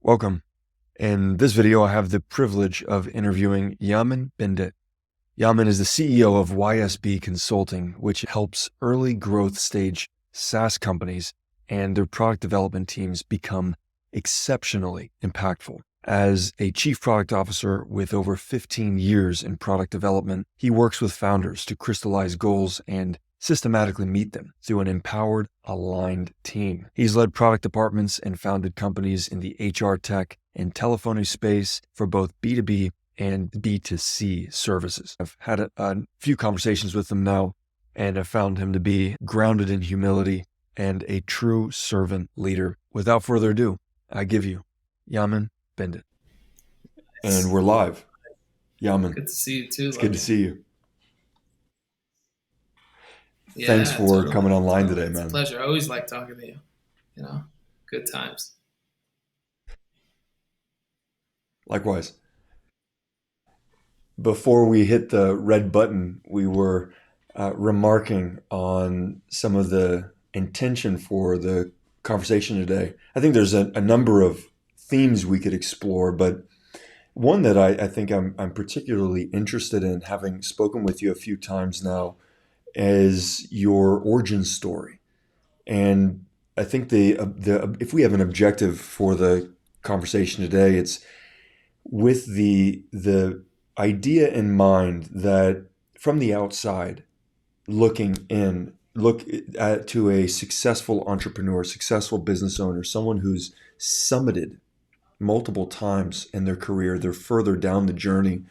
Welcome. In this video, I have the privilege of interviewing Yamen Bendit. Yamen is the CEO of YSB Consulting, which helps early growth stage SaaS companies and their product development teams become exceptionally impactful. As a chief product officer with over 15 years in product development, he works with founders to crystallize goals and systematically meet them through an empowered, aligned team. He's led product departments and founded companies in the HR tech and telephony space for both B2B and B2C services. I've had a few conversations with him now, and I've found him to be grounded in humility and a true servant leader. Without further ado, I give you Yamen Bendit. And we're live. Yamen. Good to see you too. It's good to see you. Yeah, Thanks for totally, coming online totally. today, It's a man. pleasure. I always like talking to you. Good times. Likewise. Before we hit the red button, we were remarking on some of the intention for the conversation today. I think there's a number of themes we could explore, but one that I think I'm particularly interested in, having spoken with you a few times now, is your origin story. And I think the if we have an objective for the conversation today, it's with the idea in mind that from the outside, looking in, look at to a successful entrepreneur, successful business owner, someone who's summited multiple times in their career, they're further down the journey.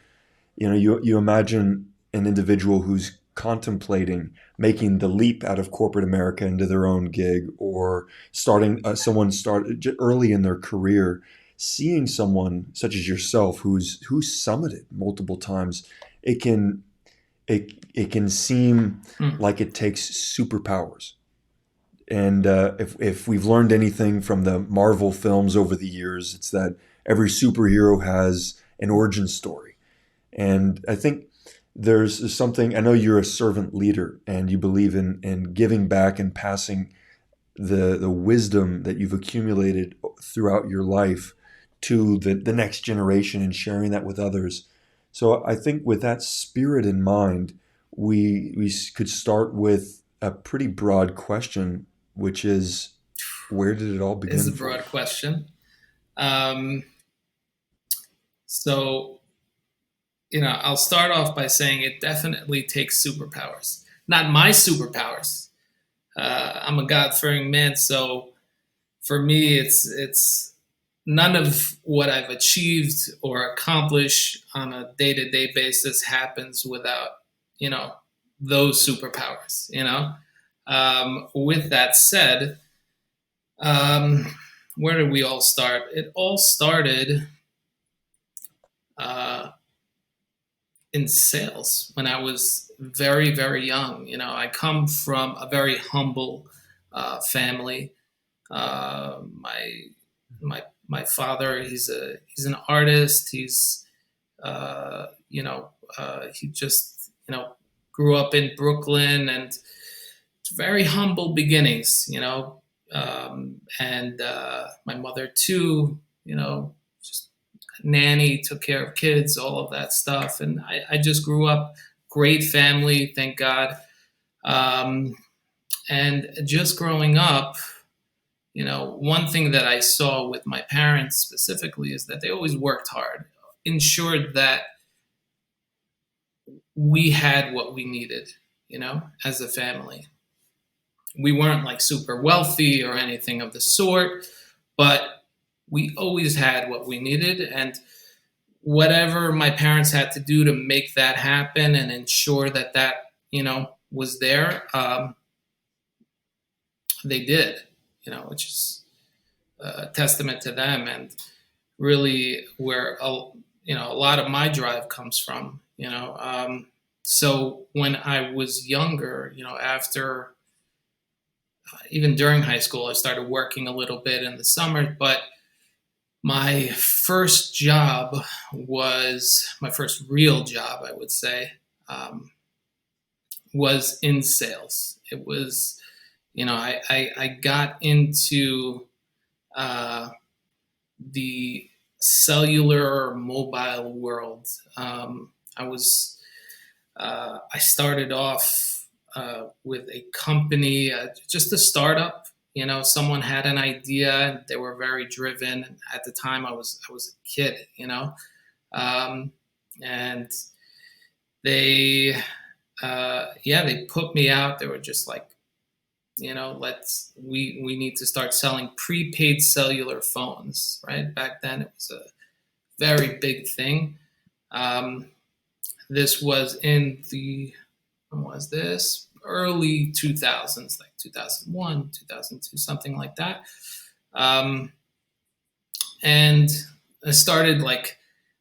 You imagine an individual who's contemplating making the leap out of corporate America into their own gig, or starting someone started early in their career, seeing someone such as yourself who's summited multiple times. It can it, it can seem Hmm. like it takes superpowers. And if we've learned anything from the Marvel films over the years, it's that every superhero has an origin story. And I think there's something, I know you're a servant leader and you believe in giving back and passing the wisdom that you've accumulated throughout your life to the next generation and sharing that with others. So I think with that spirit in mind, we could start with a pretty broad question, which is, where did it all Is begin a for you? broad question. Um, so, I'll start off by saying it definitely takes superpowers. Not my superpowers. I'm a God-fearing man, so for me, it's none of what I've achieved or accomplished on a day-to-day basis happens without, you know, those superpowers. With that said, um, where did we all start? It all started uh, in sales when I was very, very young. I come from a very humble family. My father, he's an artist. He just grew up in Brooklyn, and it's very humble beginnings. And my mother too. Just nanny, took care of kids, all of that stuff, and I just grew up great family, thank God. Um, and just growing up, one thing that I saw with my parents specifically is that they always worked hard, ensured that we had what we needed, as a family. We weren't like super wealthy or anything of the sort, but we always had what we needed. And whatever my parents had to do to make that happen and ensure that was there, they did, which is a testament to them, and really where a lot of my drive comes from. So when I was younger, after even during high school, I started working a little bit in the summer, but my first job was my first real job, I would say, was in sales. It was, I got into uh, the cellular mobile world. I was I started off with a company, just a startup. You know, someone had an idea, and they were very driven. And at the time, I was a kid. You know, um, and they yeah, they put me out. They were just like, you know, we need to start selling prepaid cellular phones. Right back then, it was a very big thing. Um, this was in the when was this early 2000s, like 2001, 2002, something like that. Um, and I started like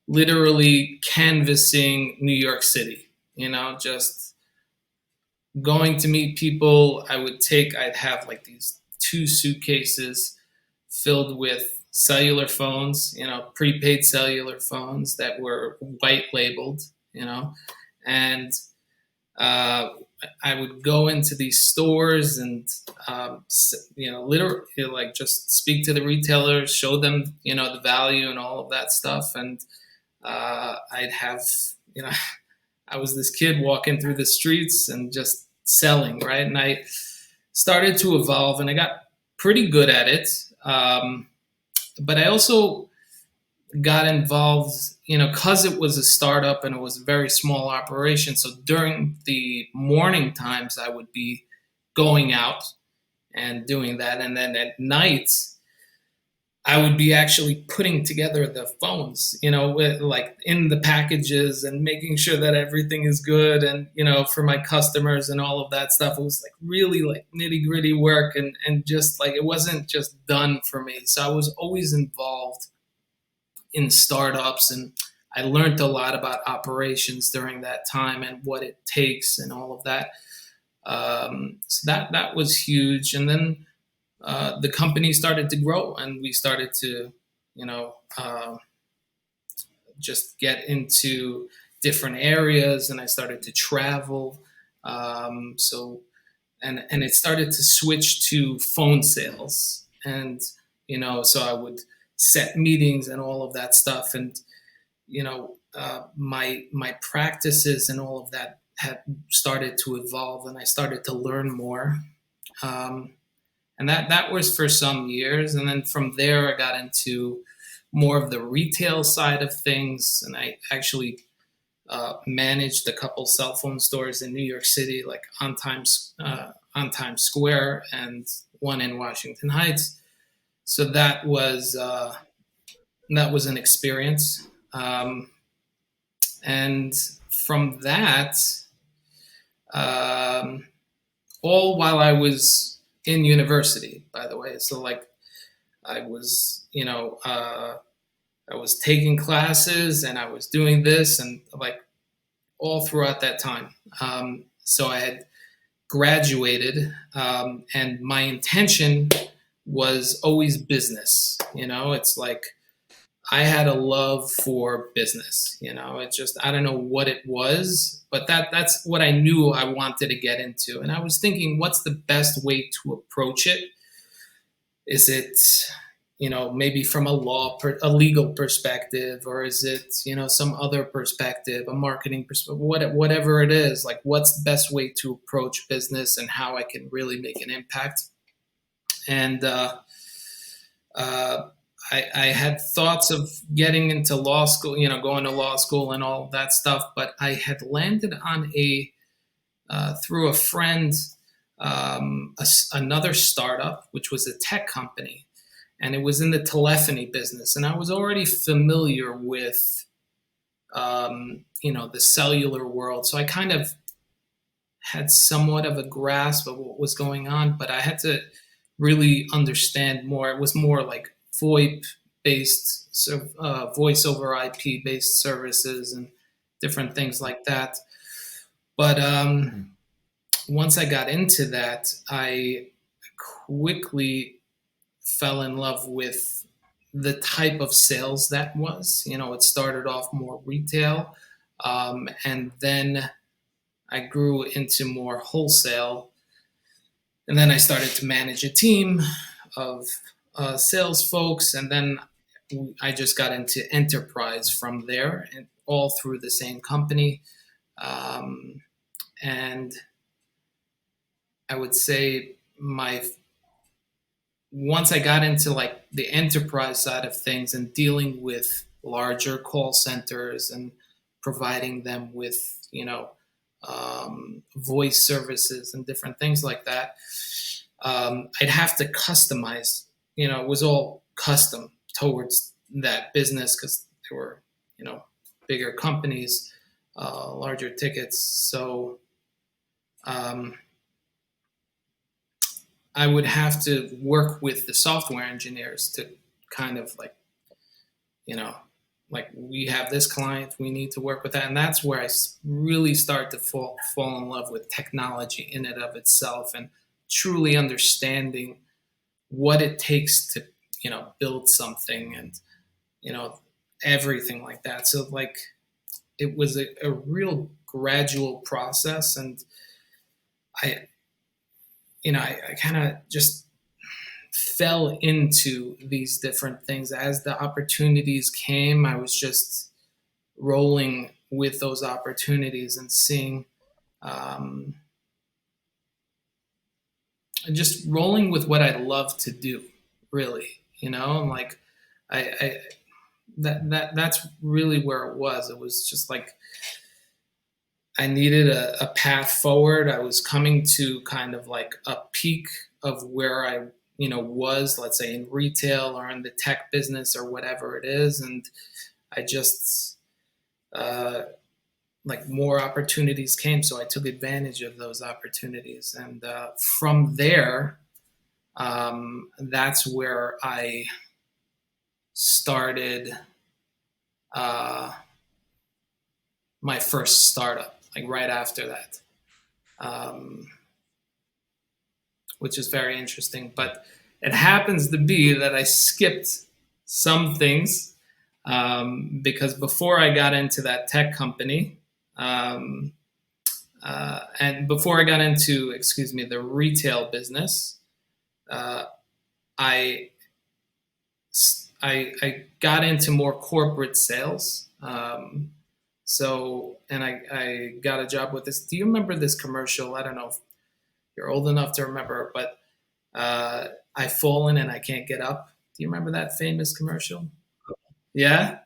literally canvassing New York City. You know, just going to meet people. I'd have like these two suitcases filled with cellular phones, you know, prepaid cellular phones that were white labeled, you know, and uh, I would go into these stores and, you know, literally like just speak to the retailers, show them, you know, the value and all of that stuff. And I'd have, you know, I was this kid walking through the streets and just selling, right? And I started to evolve and I got pretty good at it. But I also got involved, you know, because it was a startup and it was a very small operation. So during the morning times, I would be going out and doing that. And then at night, I would be actually putting together the phones, you know, with, like in the packages and making sure that everything is good. And, you know, for my customers and all of that stuff, it was like really like nitty gritty work and just like it wasn't just done for me. So I was always involved in startups and I learned a lot about operations during that time and what it takes and all of that. So that was huge. And then the company started to grow and we started to, you know, just get into different areas and I started to travel. So and it started to switch to phone sales and, you know, so I would set meetings and all of that stuff. And, you know, my practices and all of that had started to evolve and I started to learn more. Um, and that was for some years, and then from there I got into more of the retail side of things, and I actually managed a couple cell phone stores in New York City, like on Times Square and one in Washington Heights. So that was an experience, and from that, um, all while I was in university, by the way. So like I was, you know, I was taking classes and I was doing this and like all throughout that time. So I had graduated, and my intention was always business. You know, it's like I had a love for business. You know, it's just I don't know what it was, but that's what I knew I wanted to get into. And I was thinking, what's the best way to approach it? Is it, you know, maybe from a legal perspective, or is it, you know, some other perspective, a marketing perspective, whatever it is? Like, what's the best way to approach business and how I can really make an impact? And uh, I had thoughts of getting into law school, you know, going to law school and all that stuff, but I had landed on through a friend, another startup, which was a tech company, and it was in the telephony business. And I was already familiar with, you know, the cellular world. So I kind of had somewhat of a grasp of what was going on, but I had to really understand more. It was more like VoIP based, so voice over IP based services and different things like that. But once I got into that, I quickly fell in love with the type of sales that was. You know, it started off more retail, and then I grew into more wholesale. And then I started to manage a team of sales folks. And then I just got into enterprise from there, and all through the same company. Um, and I would say my once I got into like the enterprise side of things and dealing with larger call centers and providing them with, voice services and different things like that, I'd have to customize. It was all custom towards that business because they were, bigger companies, larger tickets. So um, I would have to work with the software engineers to kind of like, you know, like we have this client, we need to work with that, and that's where I really start to fall in love with technology in and of itself, and truly understanding what it takes to, build something, and you know everything like that. So like it was a real gradual process, and I, I kind of just fell into these different things as the opportunities came. I was just rolling with those opportunities and seeing, um, just rolling with what I love to do, really. Like I that's really where it was. It was just like I needed a path forward. I was coming to kind of like a peak of where I, was, let's say in retail or in the tech business or whatever it is. And I just, like more opportunities came. So I took advantage of those opportunities. And from there, that's where I started uh, my first startup, like right after that. Um, which is very interesting. But it happens to be that I skipped some things, because before I got into that tech company, um, and before I got into, excuse me, the retail business, uh, I, I got into more corporate sales. And I got a job with this. Do you remember this commercial? I don't know if you're old enough to remember, but I've fallen and I can't get up. Do you remember that famous commercial? Yeah,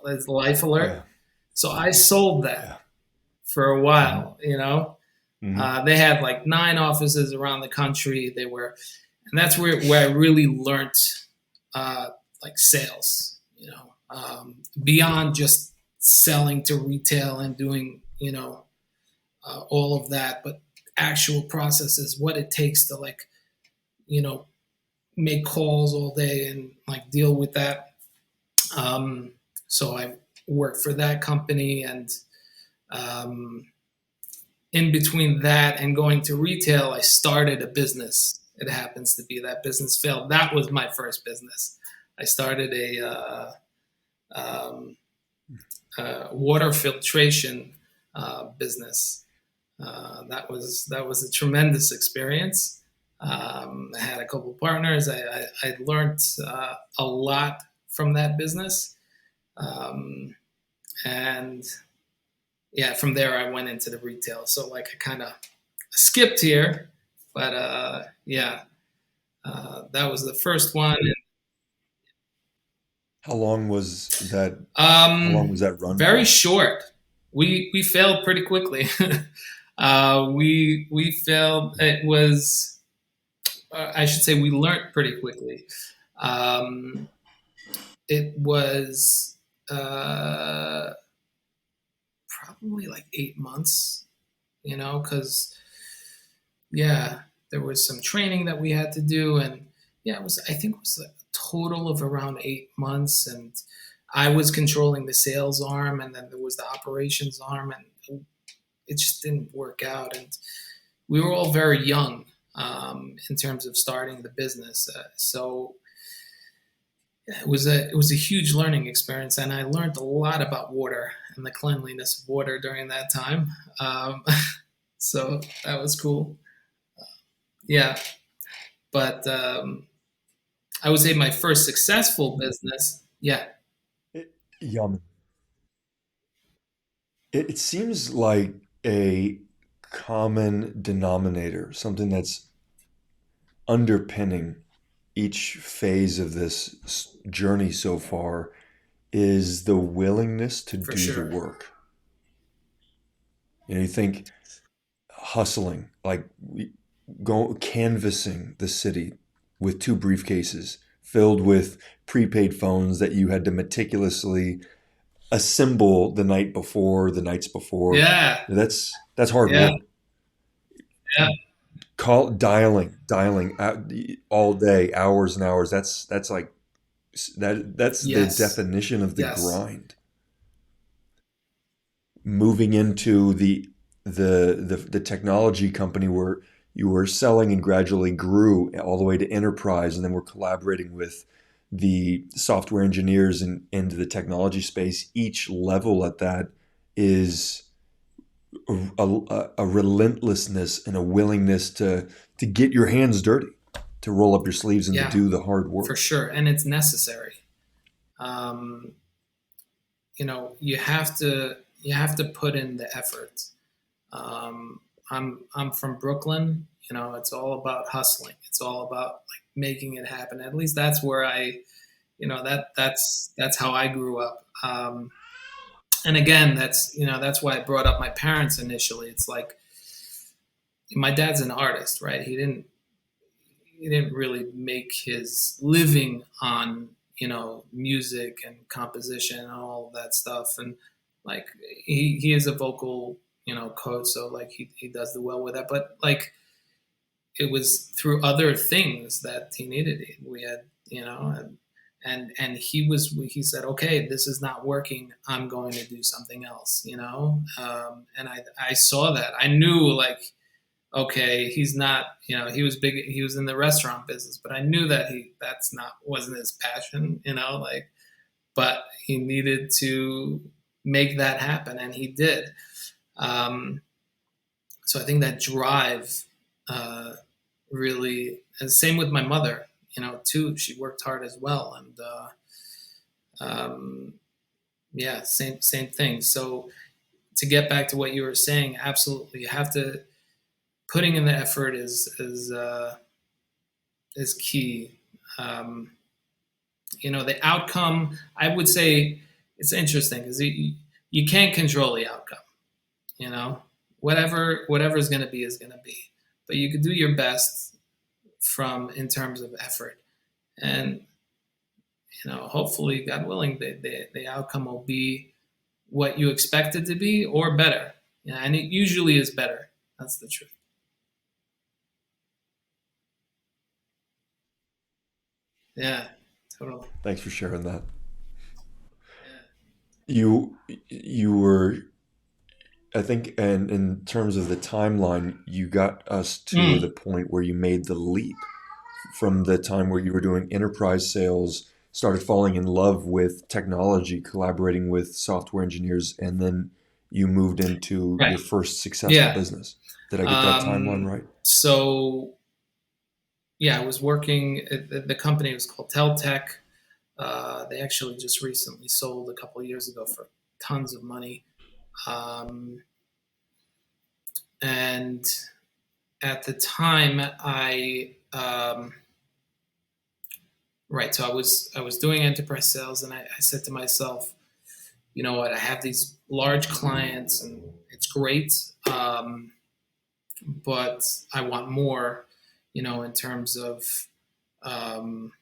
it's Life Oh Alert. yeah, So I sold yeah. that for a Mm-hmm. while. Mm-hmm. They had like 9 offices around the country. And that's where I really learned, like sales. Beyond just selling to retail and doing, all of that, but actual processes, what it takes to like, you know, make calls all day and like deal with that. Um, so I worked for that company, and um, in between that and going to retail, I started a business. It happens to be that business failed. That was my first business. I started um, water filtration business. That was a tremendous experience. I had a couple of partners. I learned a lot from that business, um, and yeah, from there I went into the retail. So like I kind of skipped here, but yeah, that was the first one. How long was that? How long Um, was that run Very for? short. We failed pretty quickly. We failed. It was, I should say, we learned pretty quickly. Um, it was probably like 8 months, because yeah, there was some training that we had to do, and yeah, it was. I think it was a total of around 8 months, and I was controlling the sales arm, and then there was the operations arm, and it just didn't work out. And we were all very young, in terms of starting the business, so it was a huge learning experience, and I learned a lot about water and the cleanliness of water during that time. Um, so that was cool. Yeah, but I would say my first successful business. Yeah, Yamen. It seems like a common denominator, something that's underpinning each phase of this journey so far, is the willingness to for do the sure. work. You think hustling, like go canvassing the city with two briefcases filled with prepaid phones that you had to meticulously assemble the night before, the nights before. Yeah, That's hard yeah, work. yeah. Dialing all day, hours and hours. That's like that's the Yes, definition of the yes. grind. Moving into the technology company where you were selling and gradually grew all the way to enterprise, and then we're collaborating with the software engineers and into the technology space. Each level at that is a relentlessness and a willingness to get your hands dirty, to roll up your sleeves and to Yeah, do the hard for work. sure. And it's necessary. Um, you have to put in the effort. Um, I'm from Brooklyn. It's all about hustling. It's all about like making it happen. At least that's where that's how I grew up. And again, that's why I brought up my parents initially. It's like my dad's an artist, right? He didn't really make his living on music and composition and all of that stuff. And like he is a vocal coach, so like he does the well with that. But like it was through other things that he needed it. We had and he said, okay, this is not working, I'm going to do something else. And I saw that. I knew like, okay, he's not, he was big, he was in the restaurant business, but I knew that that's not, wasn't his passion, like, but he needed to make that happen, and he did. Um, so I think that drive, uh, really, and same with my mother, too. She worked hard as well. And, um, yeah, same thing. So to get back to what you were saying, absolutely, you have to, putting in the effort is key. Um, the outcome, I would say, it's interesting because you can't control the outcome. You know, whatever is going to be is going to be, but you can do your best from in terms of effort, and hopefully, God willing, the outcome will be what you expect it to be or better. And it usually is better. That's the truth. Yeah, totally. Thanks for sharing that. Yeah. You were, I think, and in terms of the timeline, you got us to the Mm, point where you made the leap from the time where you were doing enterprise sales, started falling in love with technology, collaborating with software engineers, and then you moved into right. your first successful Yeah. business. Did I get that timeline right? So yeah, I was working. The company was called Teltech. They actually just recently sold a couple of years ago for tons of money. Um, and at the time, right. So I was doing enterprise sales, and I said to myself, you know what? I have these large clients, and it's great, but I want more. In terms of um,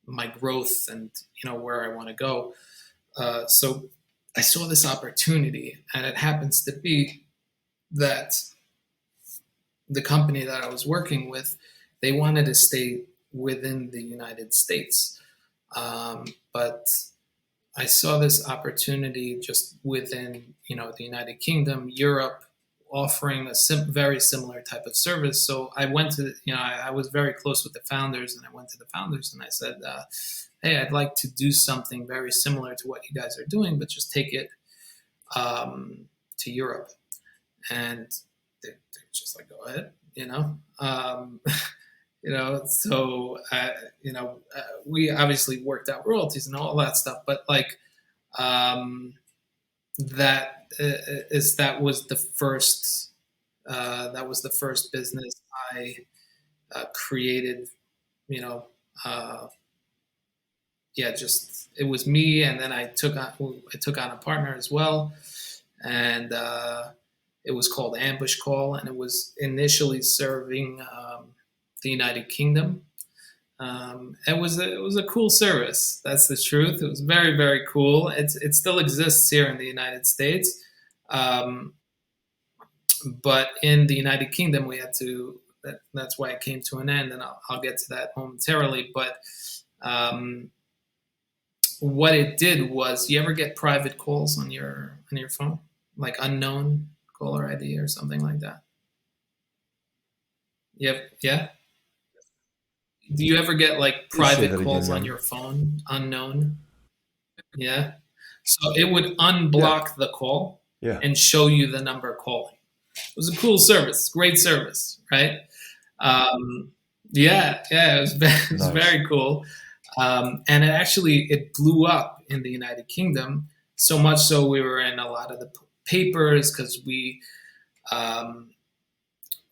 my growth and where I want to go. So I saw this opportunity, and it happens to be that the company that I was working with, they wanted to stay within the United States, but I saw this opportunity just within the United Kingdom, Europe, offering a very similar type of service. So I went to I was very close with the founders, and I went to the founders and I said, "Hey, I'd like to do something very similar to what you guys are doing, but just take it to Europe." And they're just like, "Go ahead," So we obviously worked out royalties and all that stuff, but like um, that was the first business I created. You know, uh, yeah, just it was me, and then I took on a partner as well, and it was called Ambush Call, and it was initially serving the United Kingdom. It was a cool service. That's the truth. It was very very cool. It still exists here in the United States, um, but in the United Kingdom we had to. That's why it came to an end, and I'll get to that momentarily. But um, what it did was, you ever get private calls on your phone, like unknown caller ID or something like that? Yep. Yeah. Do you ever get like Please say private that again, calls on Jan. your phone, unknown? Yeah. So it would Yeah, unblock the call yeah, and show you the number calling. It was a cool service, great service, right? Um, yeah, yeah, it was it was nice. very cool, and it blew up in the United Kingdom, so much so we were in a lot of the papers because um,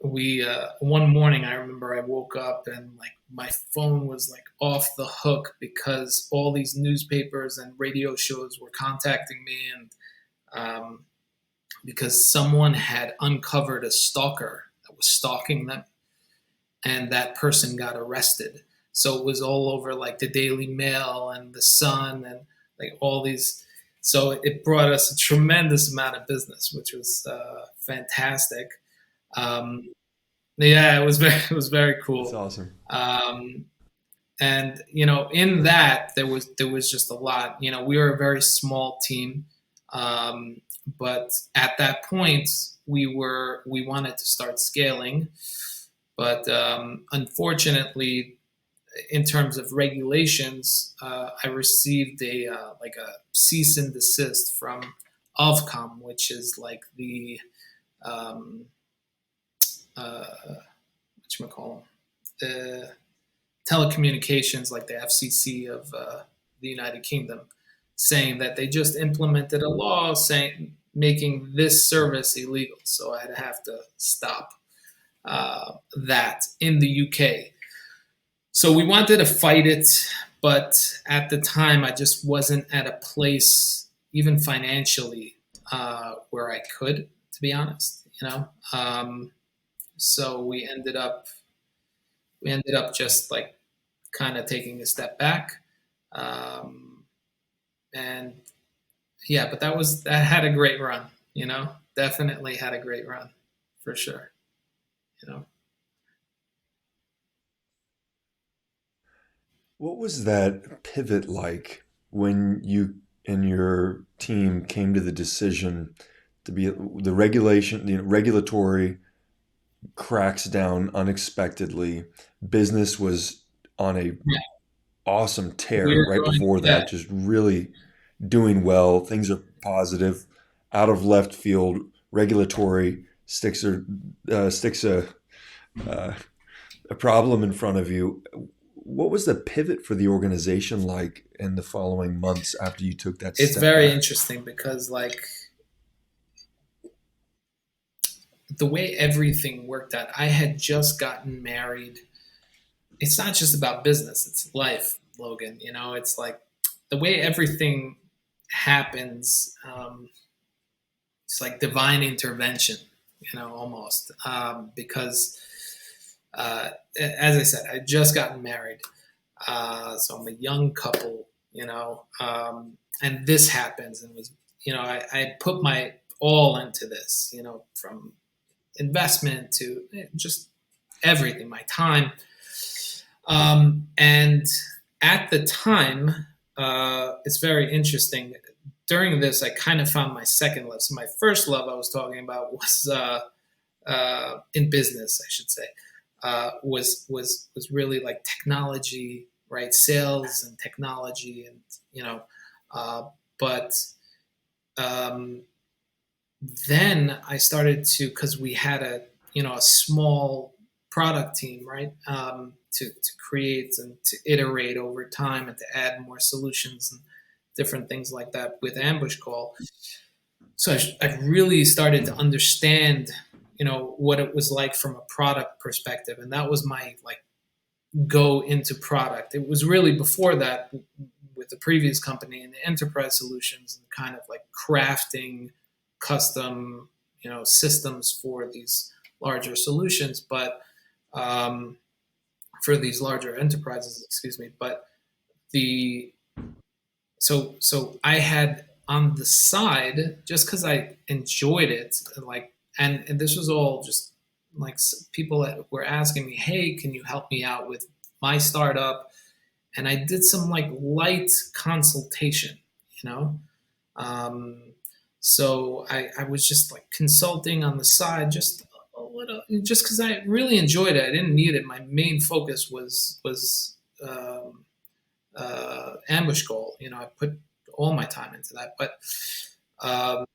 we one morning I remember I woke up and like my phone was like off the hook because all these newspapers and radio shows were contacting me, and um, because someone had uncovered a stalker that was stalking them, and that person got arrested. So it was all over like the Daily Mail and the Sun and like all these. So it brought us a tremendous amount of business, which was fantastic. Um, yeah, it was it was very That's cool. awesome. Um, and in that there was just a lot. We were a very small team, um, but at that point we wanted to start scaling, but unfortunately, in terms of regulations, I received a cease and desist from Ofcom, which is like the um, what you call the telecommunications, like the FCC of the United Kingdom, saying that they just implemented a law saying making this service illegal. So I'd have to stop that in the UK. So we wanted to fight it, but at the time I just wasn't at a place, even financially, where I could, to be honest. So we ended up just like kind of taking a step back, um, and yeah, but that had a great run. Definitely had a great run, for sure. You know. What was that pivot like when you and your team came to the decision to be the regulation, regulatory cracks down unexpectedly. Business was on a Yeah, awesome we tear were right going. before Yeah, that, just really doing well. Things are positive. Out of left field, regulatory sticks uh, a problem in front of you. What was the pivot for the organization like in the following months after you took that it's step very back? interesting because like the way everything worked out, I had just gotten married. It's not just about business; it's life, Logan. It's like the way everything happens. It's like divine intervention, almost, because as I said, I just gotten married, so I'm a young couple, and this happens, and I put my all into this, from investment to just everything, my time, and at the time, it's very interesting. During this, I kind of found my second love. So my first love I was talking about was in business, I should say, was really like technology, right? Sales and technology, and uh, but um, then I started to, because we had a small product team, right? To create and to iterate over time and to add more solutions and different things like that with Ambush Call. So I really started to understand, what it was like from a product perspective, and that was my like go into product. It was really before that with the previous company and the enterprise solutions and kind of like crafting custom, systems for these larger solutions, but um, for these larger enterprises, excuse me. But the so I had on the side, just because I enjoyed it, like, and this was all just like people that were asking me, hey, can you help me out with my startup? And I did some like light consultation, you know. Um, so I was just like consulting on the side, just a little, just because I really enjoyed it. I didn't need it. My main focus was ambush goal. I put all my time into that, but um,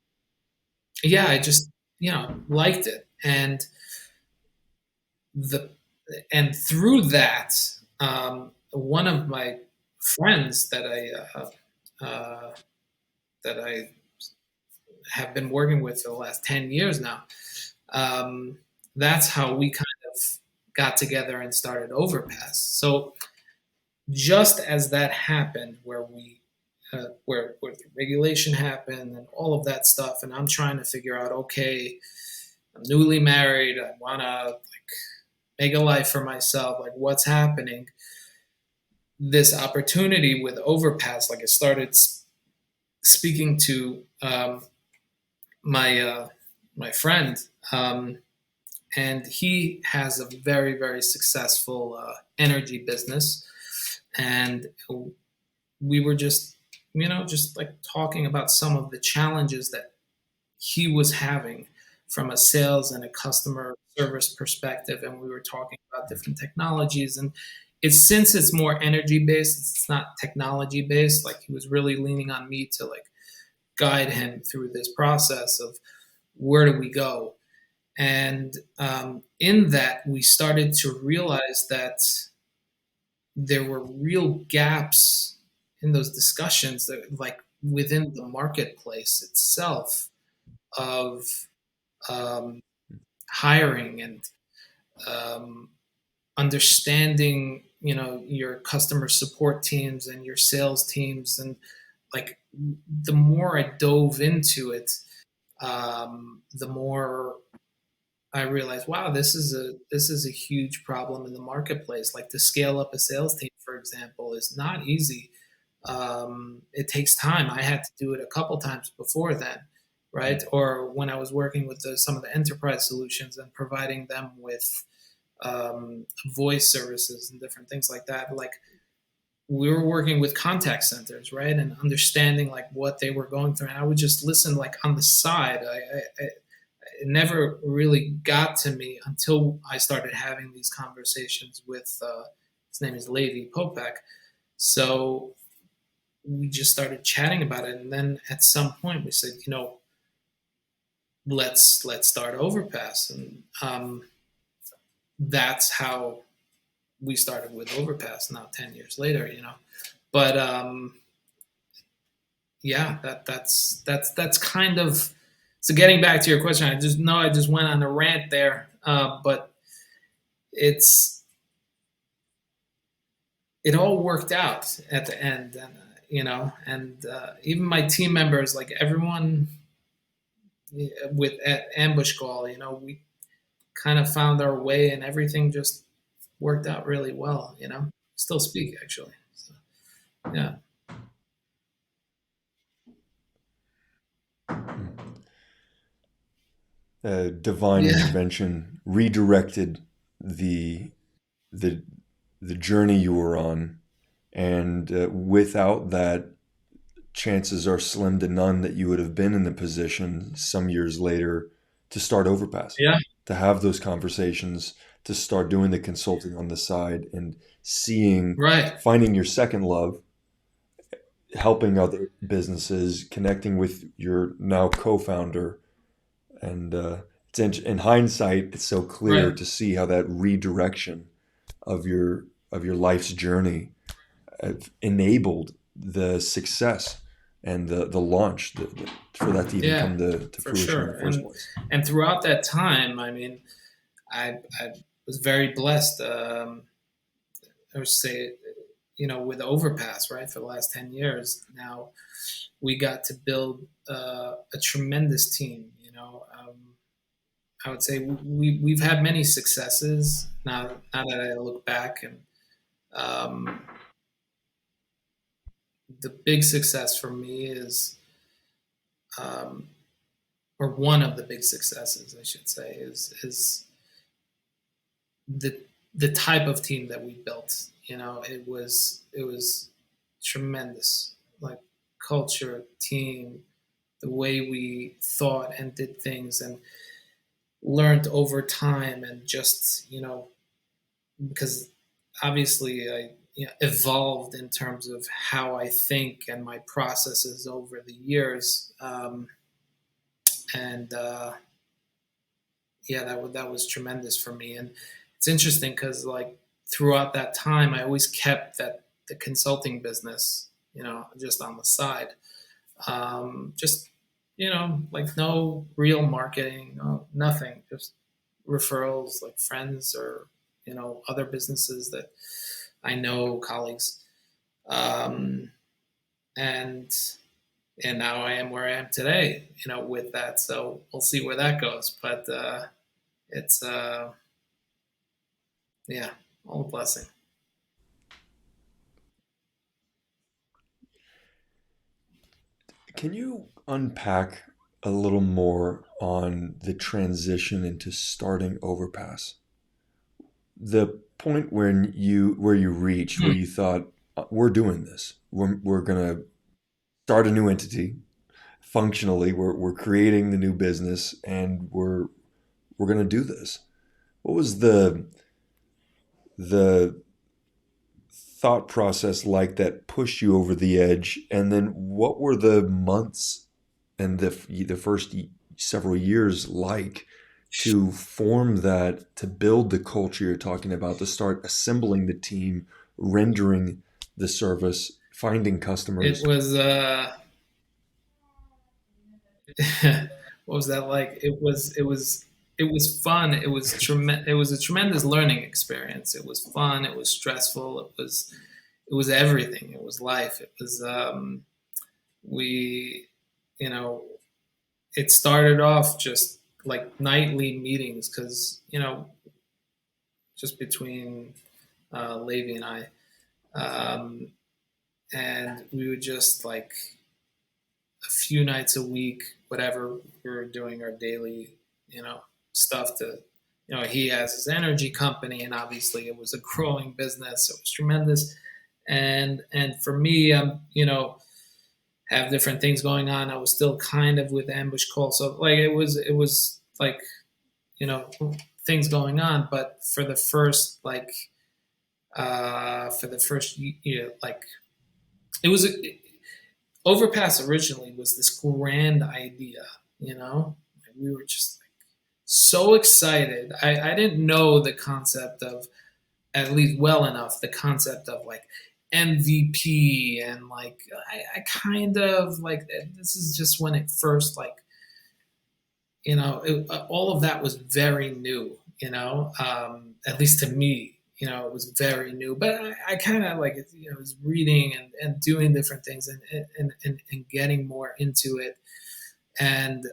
yeah, I just liked it, the and through that, one of my friends that I have been working with for the last 10 years now. Um, that's how we kind of got together and started Overpass. So just as that happened, where the regulation happened and all of that stuff, and I'm trying to figure out, okay, I'm newly married, I want to like make a life for myself, like what's happening. This opportunity with Overpass, like I started speaking to my friend, um, and he has a very very successful energy business, and we were just like talking about some of the challenges that he was having from a sales and a customer service perspective, and we were talking about different technologies. And since it's more energy based, it's not technology based. Like he was really leaning on me to like guide him through this process of where do we go. And in that, we started to realize that there were real gaps in those discussions that like within the marketplace itself of um, hiring and um, understanding your customer support teams and your sales teams. And like the more I dove into it, the more I realized, wow, this is a huge problem in the marketplace. Like to scale up a sales team, for example, is not easy. It takes time. I had to do it a couple times before then, right? Or when I was working with some of the enterprise solutions and providing them with voice services and different things like that. Like we were working with contact centers, right, and understanding like what they were going through. And I would just listen like on the side. It never really got to me until I started having these conversations with his name is Levi Popek. So we just started chatting about it, and then at some point we said, let's start Overpass, and that's how we started with Overpass. Now 10 years later. But yeah, that's kind of. So getting back to your question, I just went on a rant there, but it's it all worked out at the end, and and even my team members, like everyone with at Ambush Call, we kind of found our way, and everything just worked out really well. Still speak actually. So, yeah, Divine yeah, intervention redirected the the the journey you were on, and without that, chances are slim to none that you would have been in the position some years later to start Overpass, yeah, to have those conversations, to start doing the consulting on the side, and seeing, right, finding your second love, helping other businesses, connecting with your now co-founder, and in hindsight, it's so clear Right. to see how that redirection of your life's journey enabled the success and the launch for that to even Yeah, come to for fruition in sure. the first place. And throughout that time, I mean, I was very blessed. I would say, with Overpass, right, for the last 10 years now, we got to build a tremendous team. I would say we've had many successes. Now that I look back, and um, the big success for me is, um, or one of the big successes, I should say, is the the type of team that we built. It was tremendous, like culture, team, the way we thought and did things, and learned over time, and just because obviously I evolved in terms of how I think and my processes over the years, and yeah, that was tremendous for me. And it's interesting because like throughout that time, I always kept the consulting business, just on the side, just like no real marketing, no, nothing, just referrals, like friends or other businesses that I know, colleagues, um, and and now I am where I am today, with that. So we'll see where that goes, but it's yeah, all a blessing. Can you unpack a little more on the transition into starting Overpass? The point where you reached where Hmm. you thought we're doing this. We're gonna start a new entity. Functionally, we're creating the new business and we're gonna do this. What was the thought process like that pushed you over the edge? And then what were the months and the first several years like to form that, to build the culture you're talking about, to start assembling the team, rendering the service, finding It customers? was what was that like? It was fun. It was a tremendous learning experience. It was fun. It was stressful. It was everything. It was life. It was we you know it started off just like nightly meetings because just between Levi and I, um, and we would just like a few nights a week, whatever we were doing our daily, stuff to, he has his energy company, and obviously it was a growing business. It was tremendous, and for me, have different things going on. I was still kind of with ambush call, so like it was like you know things going on, but for the first year, like it was Overpass originally was this grand idea, and we were just like so excited. I didn't know the concept of, at least well enough, the concept of like MVP, and like I kind of like, this is just when it first like all of that was very new, at least to me, it was very new. But I kind of like, was reading and doing different things, and getting more into it. And,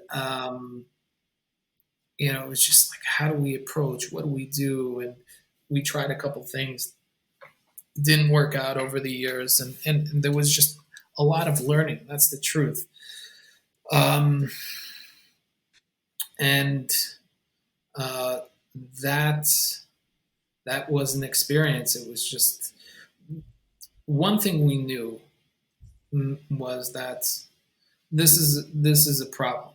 it was just like, how do we approach? What do we do? And we tried a couple things, didn't work out over the years. And there was just a lot of learning. That's the truth. Um, and uh, that that was an experience. It was just one thing we knew, was that this is a problem,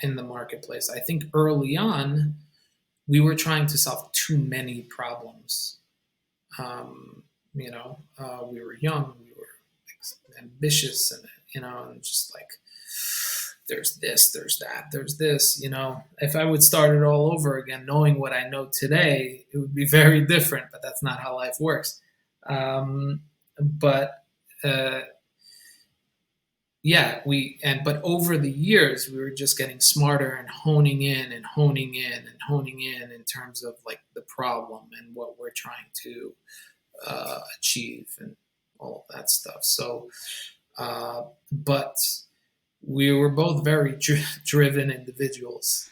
in the marketplace. I think early on we were trying to solve too many problems. We were young, we were ambitious, and and just like there's this, there's that, there's this. If I would start it all over again, knowing what I know today, it would be very different. But that's not how life works. But uh, yeah, but over the years, we were just getting smarter and honing in and honing in and honing in terms of like the problem and what we're trying to achieve and all of that stuff. So, but we were both very driven individuals.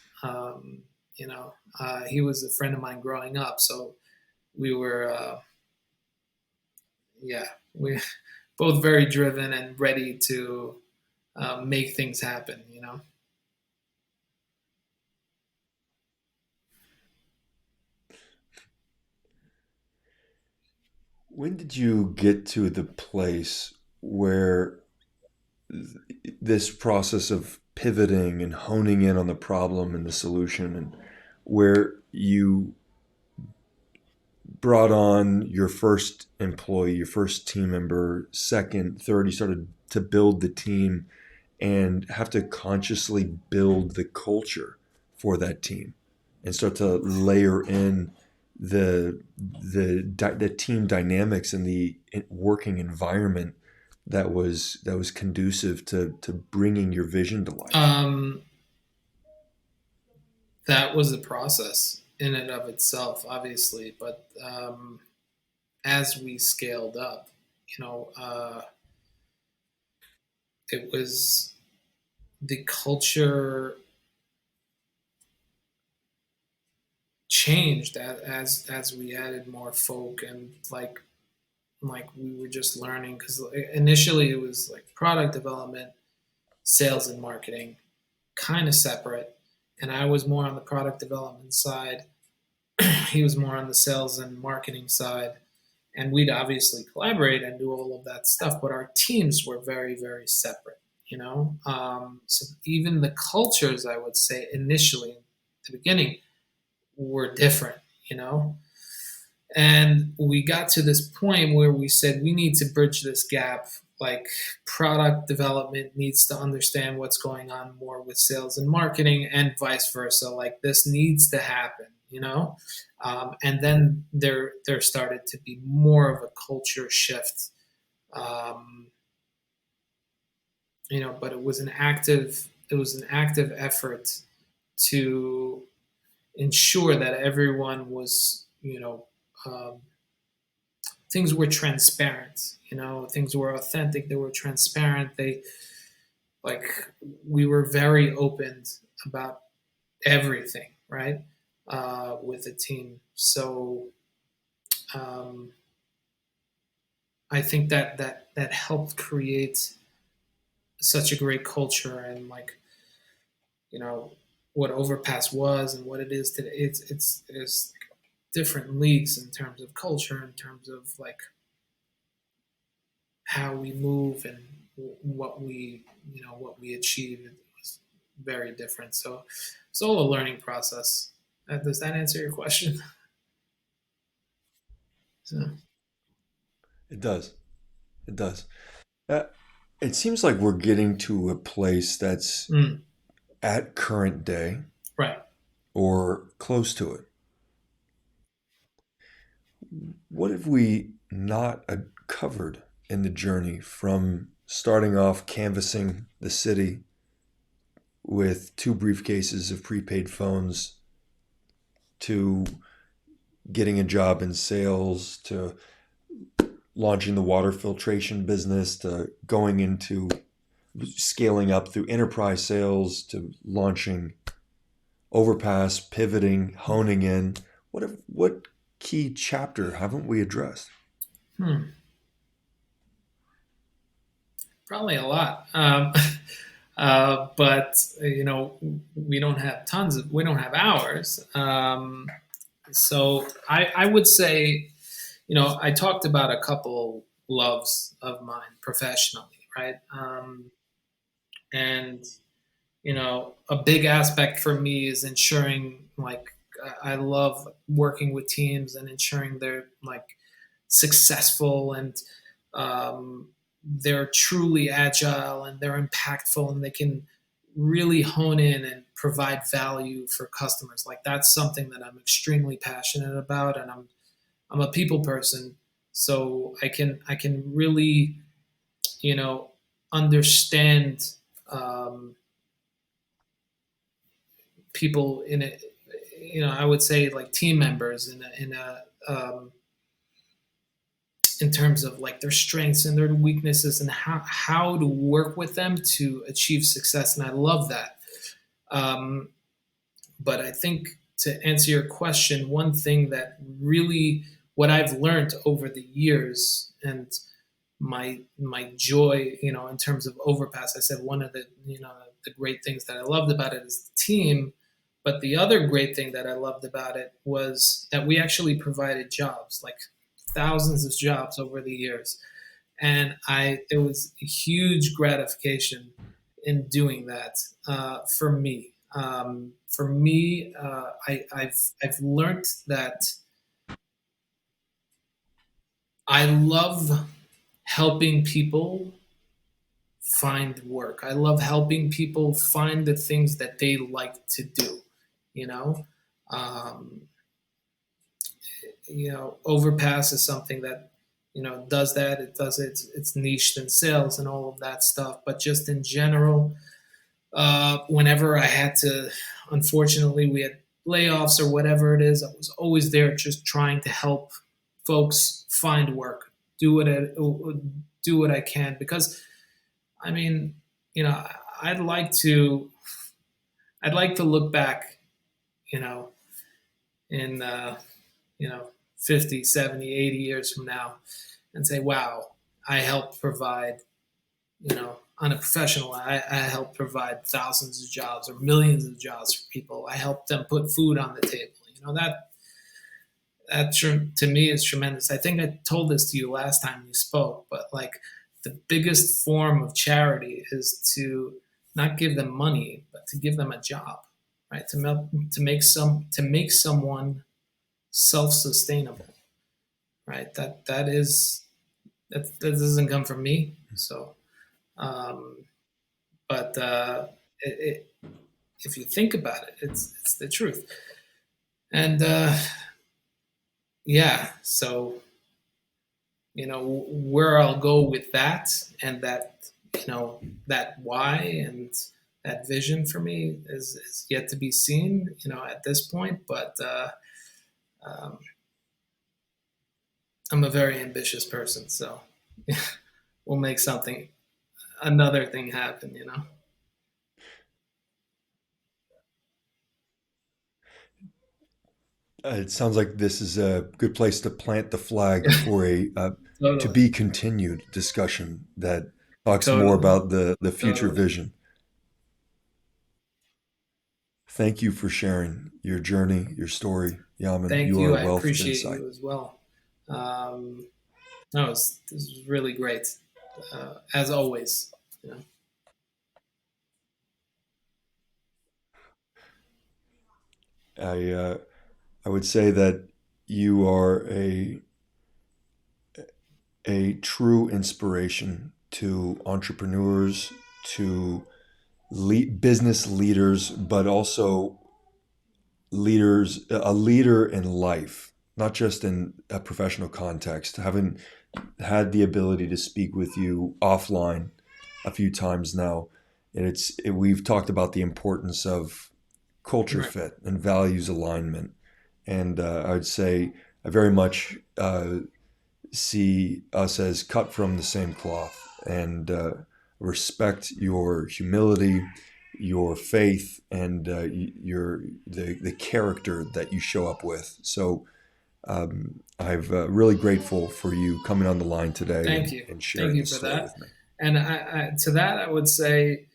He was a friend of mine growing up, so we were, yeah, we both very driven and ready to make things happen. When did you get to the place where this process of pivoting and honing in on the problem and the solution, and where you brought on your first employee, your first team member, second, third, you started to build the team and have to consciously build the culture for that team and start to layer in the team dynamics and the working environment that was conducive to bringing your vision to life. Um, that was a process in and of itself, obviously, but as we scaled up, it was the culture changed as we added more folk and like we were just learning because initially it was like product development, sales and marketing, kind of separate, and I was more on the product development side. He was more on the sales and marketing side, and we'd obviously collaborate and do all of that stuff, but our teams were very, very separate. So even the cultures, I would say, initially at the beginning were different. And we got to this point where we said we need to bridge this gap. Like product development needs to understand what's going on more with sales and marketing, and vice versa. Like this needs to happen. And then there started to be more of a culture shift. Um, but it was an active effort to ensure that everyone was, um, things were transparent. Things were authentic. They were transparent. Like we were very open about everything, right? With the team. So um, I think that helped create such a great culture, and like you know what Overpass was and what it is today. It's different leagues in terms of culture, in terms of like how we move and what we achieve. It was very different. So it's all a learning process. Does that answer your question? So, It does. It does. Uh, it seems like we're getting to a place that's mm, at current day right. or close to it. What have we not covered in the journey from starting off canvassing the city with two briefcases of prepaid phones to getting a job in sales to launching the water filtration business to going into scaling up through enterprise sales to launching Overpass, pivoting, honing in? What key chapter haven't we addressed? Hmm. Probably a lot. But we don't have hours. So I would say, I talked about a couple loves of mine professionally, right? And a big aspect for me is ensuring like I love working with teams and ensuring they're like successful and they're truly agile and they're impactful and they can really hone in and provide value for customers. Like that's something that I'm extremely passionate about, and I'm a people person, so I can really, you know, understand um, people in a, you know, I would say like team members in terms of like their strengths and their weaknesses and how to work with them to achieve success. And I love that. Um, but I think to answer your question, one thing that really what I've learned over the years and my joy, you know, in terms of Overpass, I said one of the, you know, the great things that I loved about it is the team. But the other great thing that I loved about it was that we actually provided jobs, like thousands of jobs over the years. And it was a huge gratification in doing that for me. I've learned that I love helping people find work. I love helping people find the things that they like to do. You know, um, Overpass is something that does that. It does it's niched in sales and all of that stuff. But just in general, whenever I had to, unfortunately, we had layoffs or whatever it is, I was always there, just trying to help folks find work, do what I can because I mean, you know, I'd like to I'd like to look back, you know, in you know 50, 70, 80 years from now and say, wow, I helped provide, on a professional, I helped provide thousands of jobs or millions of jobs for people. I helped them put food on the table. That to me is tremendous. I think I told this to you last time we spoke, but like the biggest form of charity is to not give them money, but to give them a job, right? To make someone self-sustainable, right? That doesn't come from me. So, um, but if you think about it, it's the truth. And yeah, so where I'll go with that and that why and that vision for me is yet to be seen, at this point. But um, I'm a very ambitious person, so we'll make another thing happen. It sounds like this is a good place to plant the flag for a to Totally, be continued discussion that talks more totally, about the future totally. vision. Thank you for sharing your journey, your story, Yaman. Thank You are you. a I wealth of appreciate insight. you as well. Um, no, this was really great, as always. You know, I I would say that you are a true inspiration to entrepreneurs, to business leaders, but also a leader in life, not just in a professional context. Having had the ability to speak with you offline a few times now, and we've talked about the importance of culture right. fit and values alignment, and I'd say I very much see us as cut from the same cloth and respect your humility, your faith, and the character that you show up with. So I'm really grateful for you coming on the line today Thank you. and Thank sharing you this for story that. with me. And to that, I would say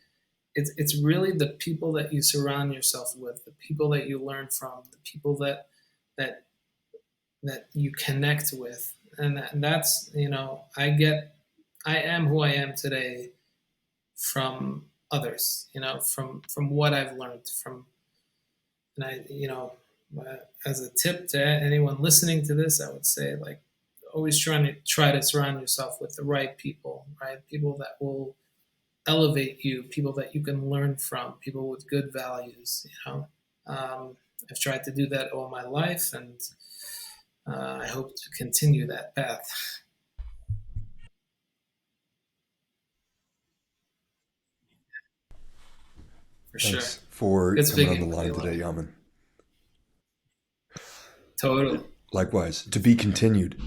it's really the people that you surround yourself with, the people that you learn from, the people that that you connect with, and that's I am who I am today from others, from what I've learned from, and as a tip to anyone listening to this, I would say like always try to surround yourself with the right people, right? People that will elevate you, people that you can learn from, people with good values. I've tried to do that all my life, and I hope to continue that path for sure. Thanks for Good coming on the speaking with line you, today, Lemmy. Yaman. Totally. Likewise, to be continued.